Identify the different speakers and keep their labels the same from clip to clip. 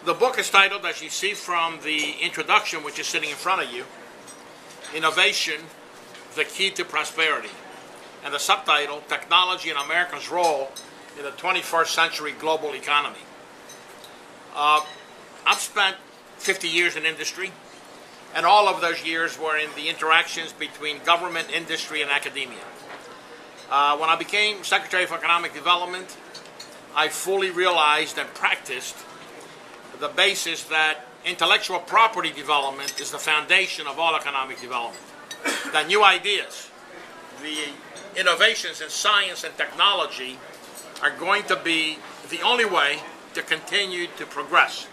Speaker 1: The book is titled, as you see from the introduction, which is sitting in front of you, Innovation, the Key to Prosperity. And the subtitle, Technology and America's Role in the 21st Century Global Economy. I've spent 50 years in industry, and all of those years were in the interactions between government, industry, and academia. When I became Secretary for Economic Development, I fully realized and practiced the basis that intellectual property development is the foundation of all economic development. That new ideas, the innovations in science and technology are going to be the only way to continue to progress.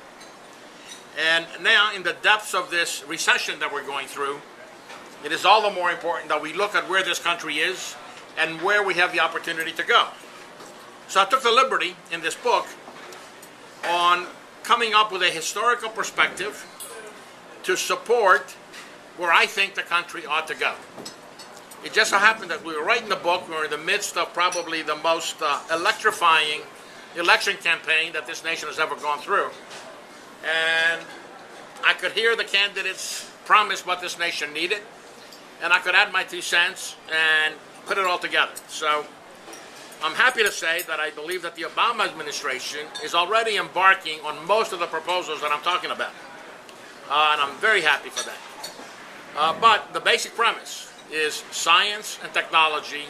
Speaker 1: And now, in the depths of this recession that we're going through, it is all the more important that we look at where this country is and where we have the opportunity to go. So I took the liberty in this book on coming up with a historical perspective to support where I think the country ought to go. It just so happened that we were writing the book, we were in the midst of probably the most electrifying election campaign that this nation has ever gone through. And I could hear the candidates promise what this nation needed, and I could add my 2 cents and put it all together. So I'm happy to say that I believe that the Obama administration is already embarking on most of the proposals that I'm talking about. And I'm very happy for that. But the basic premise is science and technology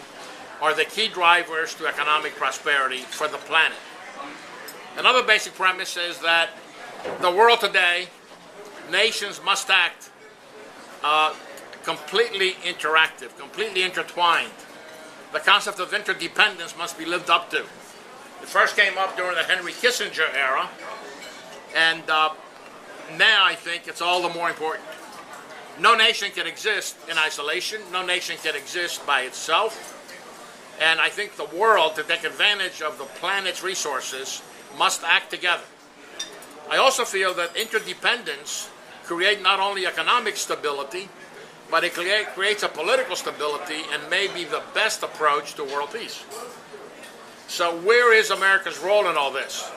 Speaker 1: are the key drivers to economic prosperity for the planet. Another basic premise is that the world today, nations must act completely interactive, completely intertwined. The concept of interdependence must be lived up to. It first came up during the Henry Kissinger era, and now I think it's all the more important. No nation can exist in isolation. No nation can exist by itself. And I think the world, to take advantage of the planet's resources, must act together. I also feel that interdependence creates not only economic stability, but it creates a political stability and may be the best approach to world peace. So where is America's role in all this?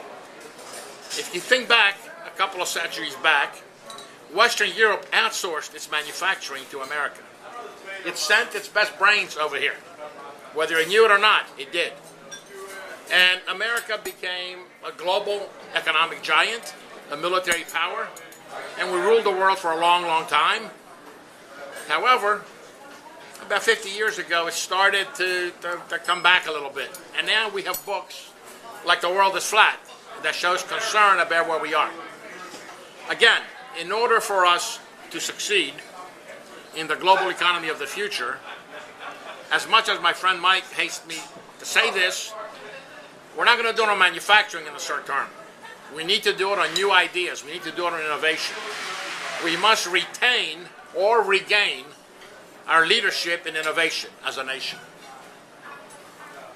Speaker 1: If you think back a couple of centuries back, Western Europe outsourced its manufacturing to America. It sent its best brains over here. Whether it knew it or not, it did. And America became a global economic giant, a military power, and we ruled the world for a long, long time. However, about 50 years ago, it started to come back a little bit. And now we have books like The World is Flat that shows concern about where we are. Again, in order for us to succeed in the global economy of the future, as much as my friend Mike hates me to say this, we're not going to do it on manufacturing in the short term. We need to do it on new ideas. We need to do it on innovation. We must retain or regain our leadership in innovation as a nation.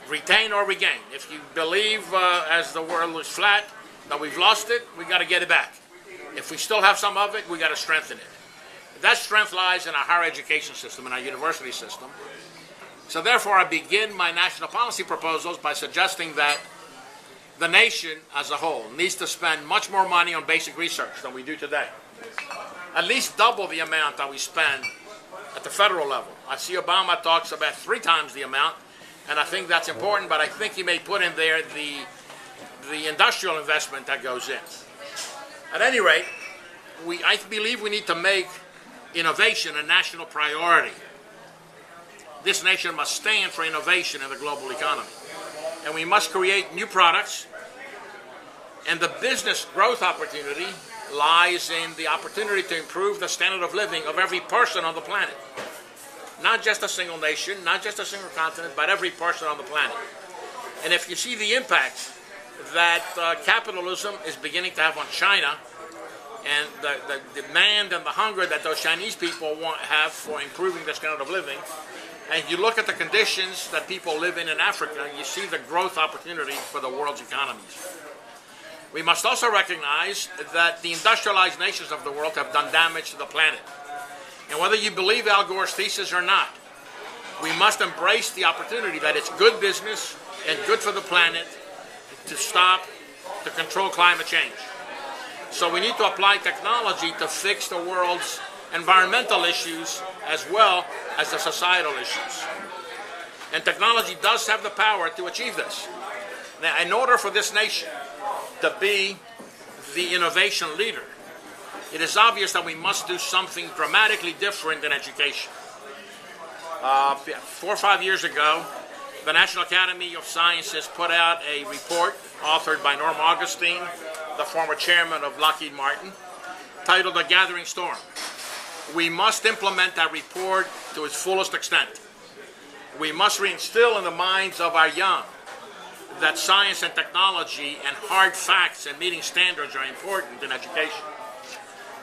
Speaker 1: Retain or regain. If you believe, as the world is flat, that we've lost it, we got to get it back. If we still have some of it, we got to strengthen it. That strength lies in our higher education system, in our university system. So therefore, I begin my national policy proposals by suggesting that the nation as a whole needs to spend much more money on basic research than we do today. At least double the amount that we spend at the federal level. I see Obama talks about 3 times the amount, and I think that's important, but I think he may put in there the industrial investment that goes in. At any rate, I believe we need to make innovation a national priority. This nation must stand for innovation in the global economy. And we must create new products, and the business growth opportunity lies in the opportunity to improve the standard of living of every person on the planet. Not just a single nation, not just a single continent, but every person on the planet. And if you see the impact that capitalism is beginning to have on China, and the demand and the hunger that those Chinese people have for improving their standard of living, and you look at the conditions that people live in Africa, you see the growth opportunity for the world's economies. We must also recognize that the industrialized nations of the world have done damage to the planet. And whether you believe Al Gore's thesis or not, we must embrace the opportunity that it's good business and good for the planet to stop, to control climate change. So we need to apply technology to fix the world's environmental issues as well as the societal issues. And technology does have the power to achieve this. Now, in order for this nation to be the innovation leader, it is obvious that we must do something dramatically different in education. 4 or 5 years ago, the National Academy of Sciences put out a report authored by Norm Augustine, the former chairman of Lockheed Martin, titled The Gathering Storm. We must implement that report to its fullest extent. We must reinstill in the minds of our young that science and technology and hard facts and meeting standards are important in education.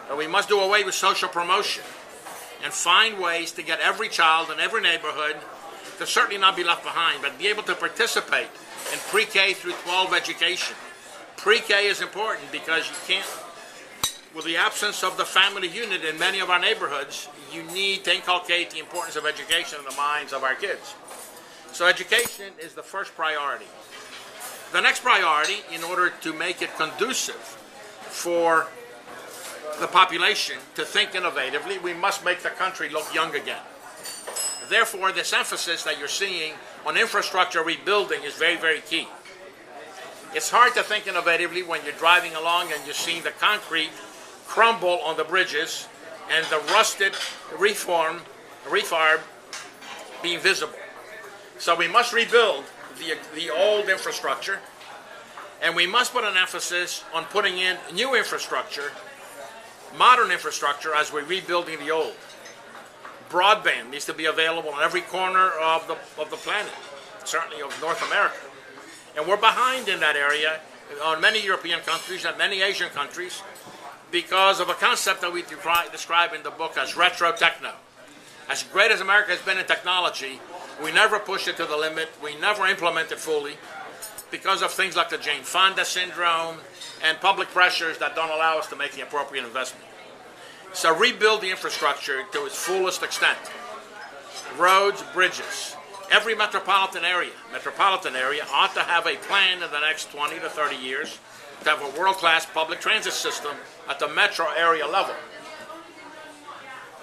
Speaker 1: And we must do away with social promotion and find ways to get every child in every neighborhood to certainly not be left behind, but be able to participate in pre-K through 12 education. Pre-K is important because you can't, with the absence of the family unit in many of our neighborhoods, you need to inculcate the importance of education in the minds of our kids. So education is the first priority. The next priority, in order to make it conducive for the population to think innovatively, we must make the country look young again. Therefore, this emphasis that you're seeing on infrastructure rebuilding is very, very key. It's hard to think innovatively when you're driving along and you're seeing the concrete crumble on the bridges and the rusted refarb being visible. So we must rebuild the old infrastructure, and we must put an emphasis on putting in new infrastructure, modern infrastructure, as we're rebuilding the old. Broadband needs to be available in every corner of the planet, certainly of North America. And we're behind in that area on many European countries and many Asian countries because of a concept that we describe in the book as retro-techno. As great as America has been in technology, we never push it to the limit, we never implement it fully because of things like the Jane Fonda syndrome and public pressures that don't allow us to make the appropriate investment. So rebuild the infrastructure to its fullest extent. Roads, bridges. Every metropolitan area ought to have a plan in the next 20 to 30 years to have a world-class public transit system at the metro area level.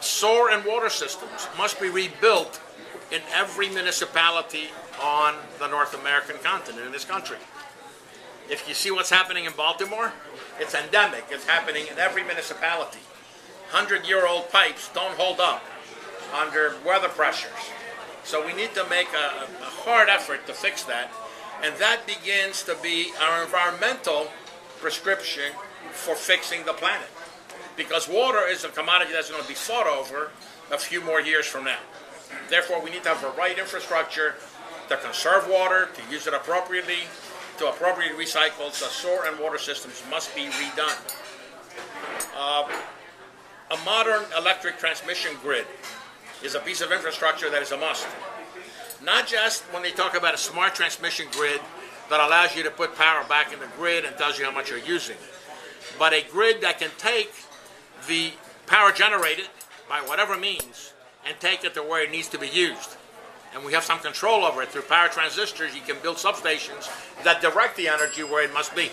Speaker 1: Sewer and water systems must be rebuilt in every municipality on the North American continent, in this country. If you see what's happening in Baltimore, it's endemic. It's happening in every municipality. 100-year-old pipes don't hold up under weather pressures. So we need to make a hard effort to fix that. And that begins to be our environmental prescription for fixing the planet. Because water is a commodity that's going to be fought over a few more years from now. Therefore, we need to have the right infrastructure to conserve water, to use it appropriately, to appropriately recycle. So sewer and water systems must be redone. A modern electric transmission grid is a piece of infrastructure that is a must. Not just when they talk about a smart transmission grid that allows you to put power back in the grid and tells you how much you're using, but a grid that can take the power generated by whatever means and take it to where it needs to be used. And we have some control over it. Through power transistors, you can build substations that direct the energy where it must be.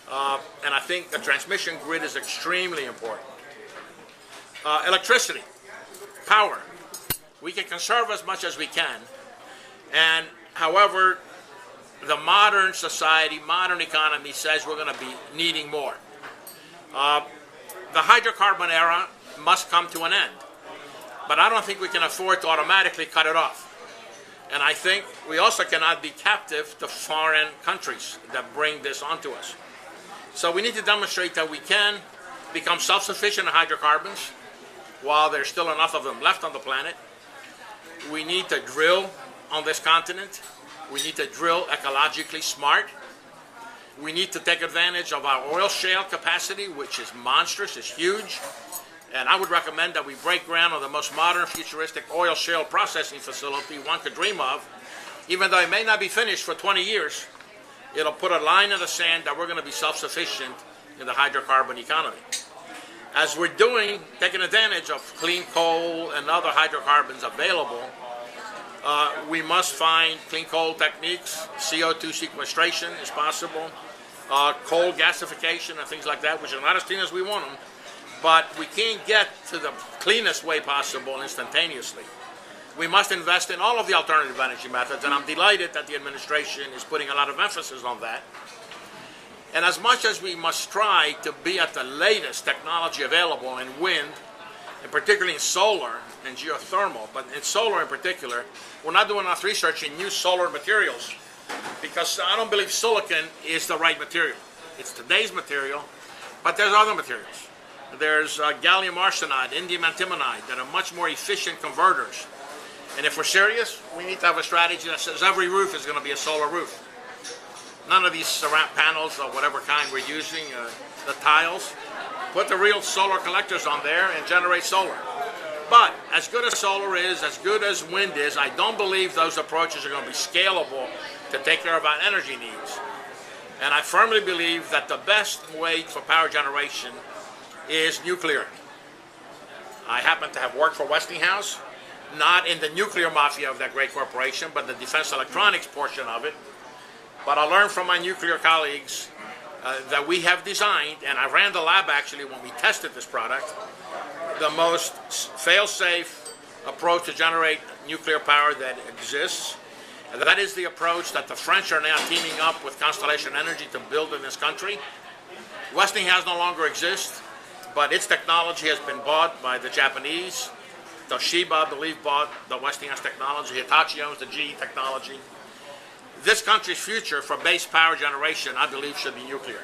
Speaker 1: And I think the transmission grid is extremely important. Electricity, power. We can conserve as much as we can. And however, the modern society, modern economy says we're going to be needing more. The hydrocarbon era must come to an end. But I don't think we can afford to automatically cut it off. And I think we also cannot be captive to foreign countries that bring this onto us. So we need to demonstrate that we can become self-sufficient in hydrocarbons while there's still enough of them left on the planet. We need to drill on this continent. We need to drill ecologically smart. We need to take advantage of our oil shale capacity, which is monstrous, it's huge. And I would recommend that we break ground on the most modern, futuristic oil shale processing facility one could dream of. Even though it may not be finished for 20 years, it'll put a line in the sand that we're going to be self-sufficient in the hydrocarbon economy. As we're taking advantage of clean coal and other hydrocarbons available, we must find clean coal techniques. CO2 sequestration is possible. coal gasification and things like that, which are not as clean as we want them, but we can't get to the cleanest way possible instantaneously. We must invest in all of the alternative energy methods, and I'm delighted that the administration is putting a lot of emphasis on that. And as much as we must try to be at the latest technology available in wind, and particularly in solar and geothermal, but in solar in particular, we're not doing enough research in new solar materials, because I don't believe silicon is the right material. It's today's material, but there's other materials. There's gallium arsenide, indium antimonide that are much more efficient converters. And if we're serious, we need to have a strategy that says every roof is going to be a solar roof. None of these ceramic panels of whatever kind we're using, the tiles. Put the real solar collectors on there and generate solar. But as good as solar is, as good as wind is, I don't believe those approaches are going to be scalable to take care of our energy needs. And I firmly believe that the best way for power generation is nuclear. I happen to have worked for Westinghouse, not in the nuclear mafia of that great corporation, but the defense electronics portion of it. But I learned from my nuclear colleagues that we have designed, and I ran the lab actually when we tested this product, the most fail-safe approach to generate nuclear power that exists. And that is the approach that the French are now teaming up with Constellation Energy to build in this country. Westinghouse no longer exists, but its technology has been bought by the Japanese. Toshiba, I believe, bought the Westinghouse technology. Hitachi owns the GE technology. This country's future for base power generation, I believe, should be nuclear.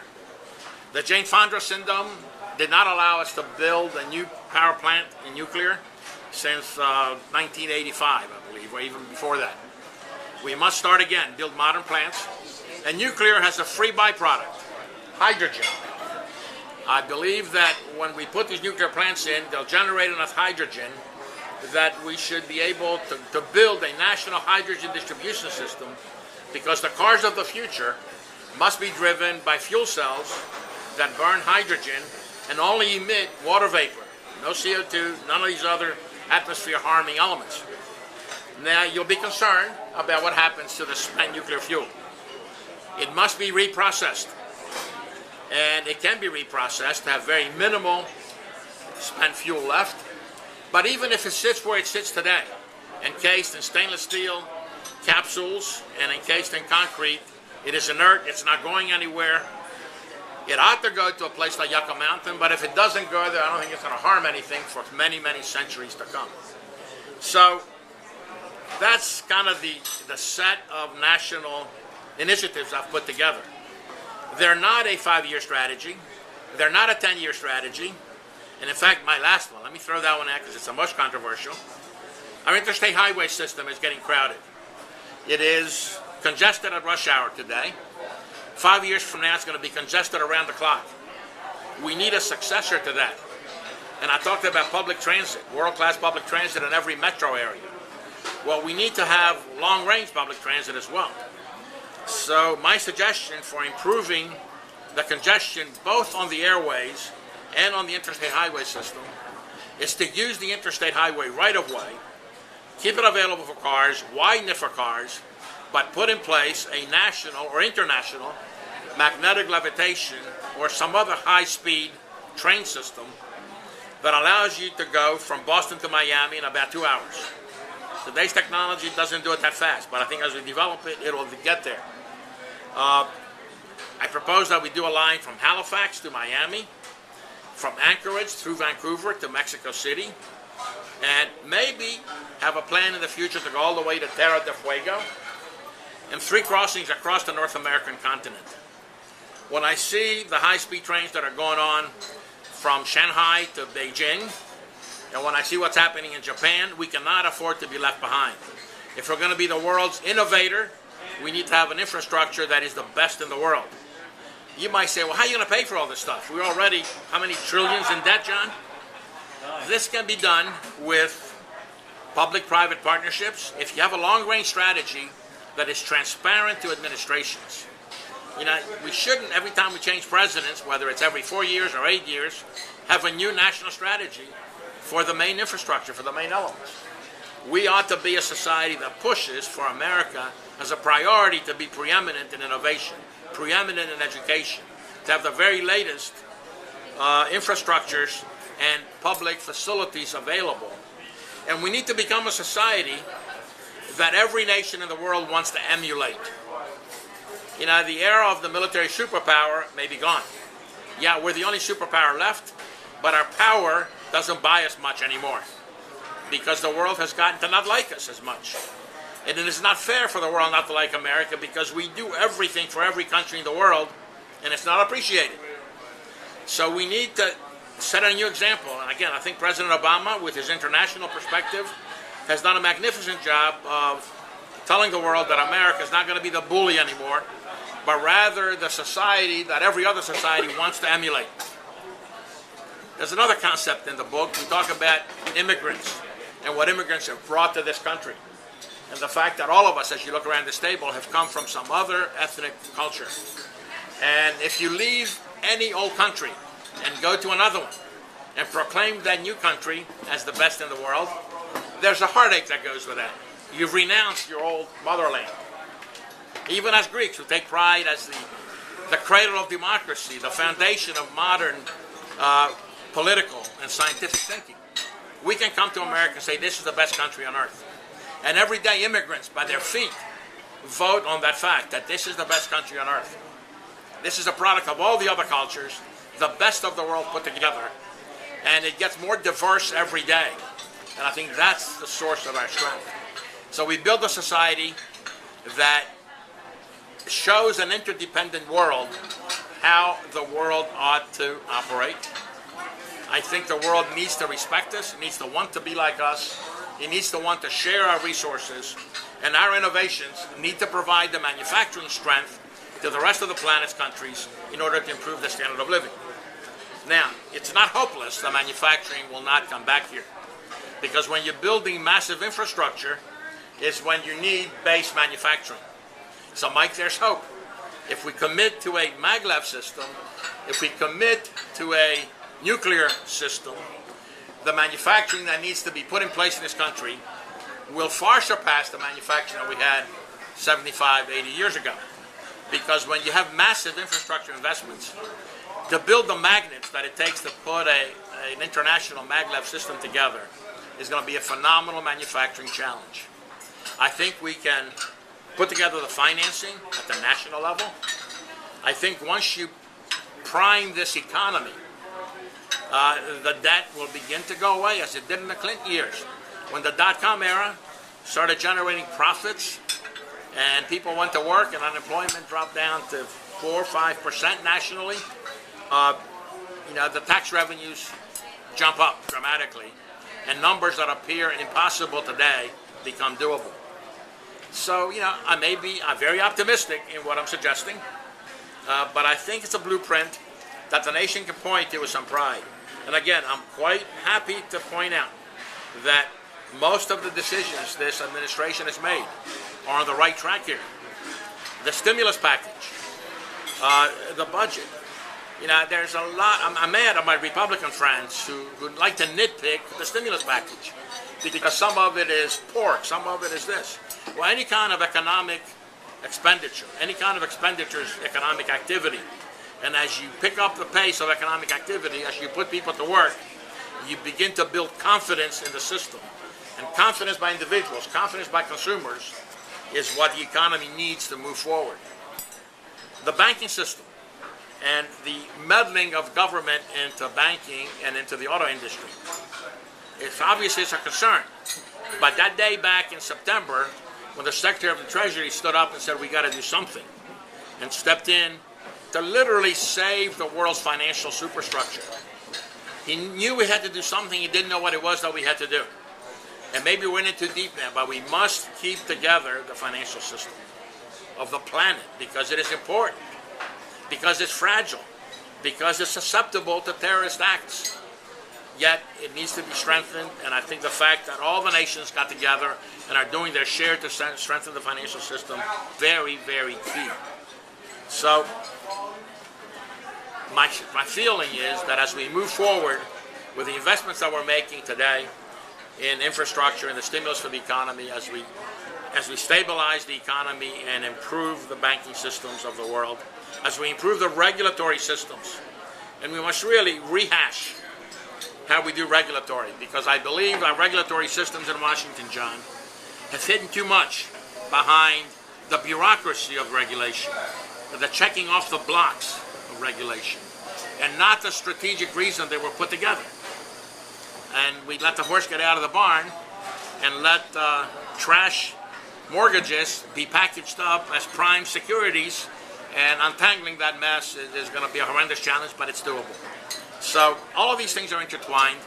Speaker 1: The Jane Fonda syndrome did not allow us to build a new power plant in nuclear since 1985, I believe, or even before that. We must start again, build modern plants. And nuclear has a free byproduct, hydrogen. I believe that when we put these nuclear plants in, they'll generate enough hydrogen that we should be able to build a national hydrogen distribution system, because the cars of the future must be driven by fuel cells that burn hydrogen and only emit water vapor. No CO2, none of these other atmosphere-harming elements. Now, you'll be concerned about what happens to the spent nuclear fuel. It must be reprocessed. And it can be reprocessed to have very minimal spent fuel left. But even if it sits where it sits today, encased in stainless steel capsules and encased in concrete, it is inert, it's not going anywhere. It ought to go to a place like Yucca Mountain, but if it doesn't go there, I don't think it's going to harm anything for many, many centuries to come. So that's kind of the set of national initiatives I've put together. They're not a 5-year strategy. They're not a 10-year strategy. And in fact, my last one, let me throw that one out because it's the most controversial. Our interstate highway system is getting crowded. It is congested at rush hour today. 5 years from now, it's going to be congested around the clock. We need a successor to that. And I talked about public transit, world-class public transit in every metro area. Well, we need to have long-range public transit as well. So my suggestion for improving the congestion both on the airways and on the interstate highway system is to use the interstate highway right-of-way, keep it available for cars, widen it for cars, but put in place a national or international magnetic levitation or some other high-speed train system that allows you to go from Boston to Miami in about 2 hours. Today's technology doesn't do it that fast, but I think as we develop it, it'll get there. I propose that we do a line from Halifax to Miami, from Anchorage through Vancouver to Mexico City, and maybe have a plan in the future to go all the way to Terra del Fuego, and 3 crossings across the North American continent. When I see the high-speed trains that are going on from Shanghai to Beijing, and when I see what's happening in Japan, we cannot afford to be left behind. If we're going to be the world's innovator, we need to have an infrastructure that is the best in the world. You might say, well, how are you going to pay for all this stuff? We're already, how many trillions in debt, John? This can be done with public-private partnerships. If you have a long-range strategy that is transparent to administrations. You know, we shouldn't, every time we change presidents, whether it's every 4 years or 8 years, have a new national strategy for the main infrastructure, for the main elements. We ought to be a society that pushes for America as a priority to be preeminent in innovation. preeminent in education, to have the very latest infrastructures and public facilities available. And we need to become a society that every nation in the world wants to emulate. You know, the era of the military superpower may be gone. Yeah, we're the only superpower left, but our power doesn't buy us much anymore because the world has gotten to not like us as much. And it is not fair for the world not to like America because we do everything for every country in the world and it's not appreciated. So we need to set a new example. And again, I think President Obama, with his international perspective, has done a magnificent job of telling the world that America is not going to be the bully anymore, but rather the society that every other society wants to emulate. There's another concept in the book. We talk about immigrants and what immigrants have brought to this country. And the fact that all of us, as you look around this table, have come from some other ethnic culture. And if you leave any old country and go to another one and proclaim that new country as the best in the world, there's a heartache that goes with that. You've renounced your old motherland. Even as Greeks, who take pride as the cradle of democracy, the foundation of modern political and scientific thinking, we can come to America and say this is the best country on earth. And everyday immigrants, by their feet, vote on that fact that this is the best country on earth. This is a product of all the other cultures, the best of the world put together, and it gets more diverse every day. And I think that's the source of our strength. So we build a society that shows an interdependent world how the world ought to operate. I think the world needs to respect us, it needs to want to be like us, it needs to want to share our resources, and our innovations need to provide the manufacturing strength to the rest of the planet's countries in order to improve their standard of living. Now, it's not hopeless that manufacturing will not come back here, because when you're building massive infrastructure, it's when you need base manufacturing. So, Mike, there's hope. If we commit to a maglev system, if we commit to a nuclear system, the manufacturing that needs to be put in place in this country will far surpass the manufacturing that we had 75, 80 years ago. Because when you have massive infrastructure investments, to build the magnets that it takes to put an international maglev system together is going to be a phenomenal manufacturing challenge. I think we can put together the financing at the national level. I think once you prime this economy, the debt will begin to go away as it did in the Clinton years. When the dot-com era started generating profits and people went to work and unemployment dropped down to 4 or 5% nationally, the tax revenues jump up dramatically and numbers that appear impossible today become doable. So, I'm very optimistic in what I'm suggesting, but I think it's a blueprint that the nation can point to with some pride. And again, I'm quite happy to point out that most of the decisions this administration has made are on the right track here. The stimulus package, the budget. There's a lot. I'm mad at my Republican friends who like to nitpick the stimulus package because some of it is pork, some of it is this. Well, any kind of economic expenditure, any kind of expenditure is economic activity. And as you pick up the pace of economic activity, as you put people to work, you begin to build confidence in the system. And confidence by individuals, confidence by consumers, is what the economy needs to move forward. The banking system and the meddling of government into banking and into the auto industry, it's obviously a concern. But that day back in September, when the Secretary of the Treasury stood up and said, we got to do something, and stepped in to literally save the world's financial superstructure. He knew we had to do something. He didn't know what it was that we had to do. And maybe we're in too deep now, but we must keep together the financial system of the planet because it is important, because it's fragile, because it's susceptible to terrorist acts. Yet it needs to be strengthened, and I think the fact that all the nations got together and are doing their share to strengthen the financial system, very, very key. So my feeling is that as we move forward with the investments that we're making today in infrastructure and the stimulus for the economy, as we as we stabilize the economy and improve the banking systems of the world, as we improve the regulatory systems. And we must really rehash how we do regulatory, because I believe our regulatory systems in Washington, John, have hidden too much behind the bureaucracy of regulation, the checking off the blocks of regulation, and not the strategic reason they were put together. And we let the horse get out of the barn and let trash mortgages be packaged up as prime securities, and untangling that mess is going to be a horrendous challenge, but it's doable. So all of these things are intertwined.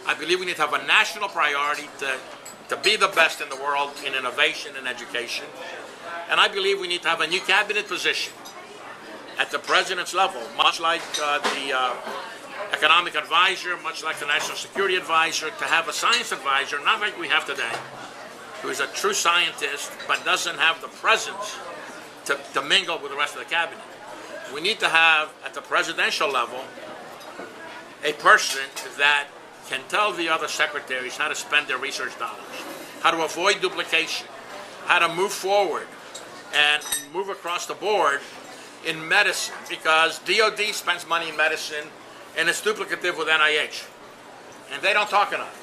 Speaker 1: I believe we need to have a national priority to be the best in the world in innovation and education. And I believe we need to have a new cabinet position at the president's level, much like the economic advisor, much like the national security advisor, to have a science advisor, not like we have today, who is a true scientist but doesn't have the presence to mingle with the rest of the cabinet. We need to have, at the presidential level, a person that can tell the other secretaries how to spend their research dollars, how to avoid duplication, how to move forward and move across the board in medicine, because DOD spends money in medicine and it's duplicative with NIH, and they don't talk enough.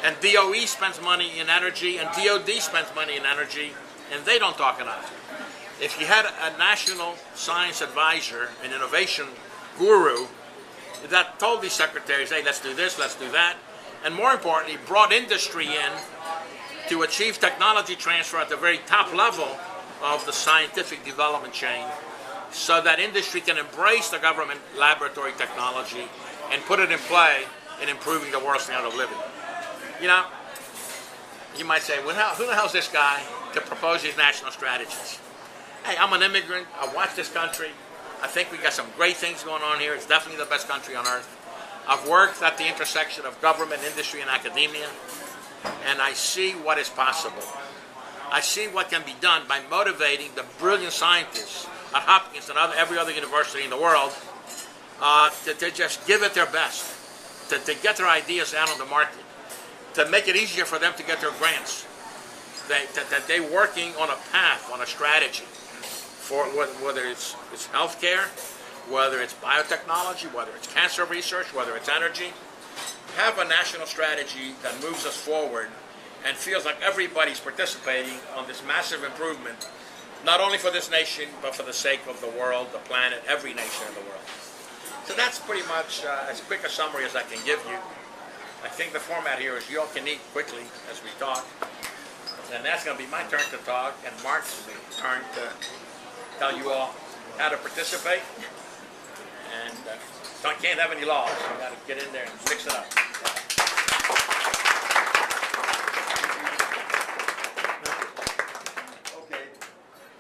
Speaker 1: And DOE spends money in energy, and DOD spends money in energy, and they don't talk enough. If you had a national science advisor, an innovation guru, that told these secretaries, hey, let's do this, let's do that, and more importantly, brought industry in to achieve technology transfer at the very top level of the scientific development chain, so that industry can embrace the government laboratory technology and put it in play in improving the world standard of living. You know, you might say, well, who the hell's this guy to propose these national strategies? Hey, I'm an immigrant. I watch this country. I think we got some great things going on here. It's definitely the best country on earth. I've worked at the intersection of government, industry, and academia, and I see what is possible. I see what can be done by motivating the brilliant scientists at Hopkins and every other university in the world to just give it their best, to get their ideas out on the market, to make it easier for them to get their grants, that they're working on a path, on a strategy, for whether it's healthcare, whether it's biotechnology, whether it's cancer research, whether it's energy. Have a national strategy that moves us forward and feels like everybody's participating on this massive improvement, not only for this nation, but for the sake of the world, the planet, every nation in the world. So that's pretty much as quick a summary as I can give you. I think the format here is you all can eat quickly as we talk. And that's going to be my turn to talk, and Mark's turn to tell you all how to participate. And can't have any laws, so you got to get in there and fix it up.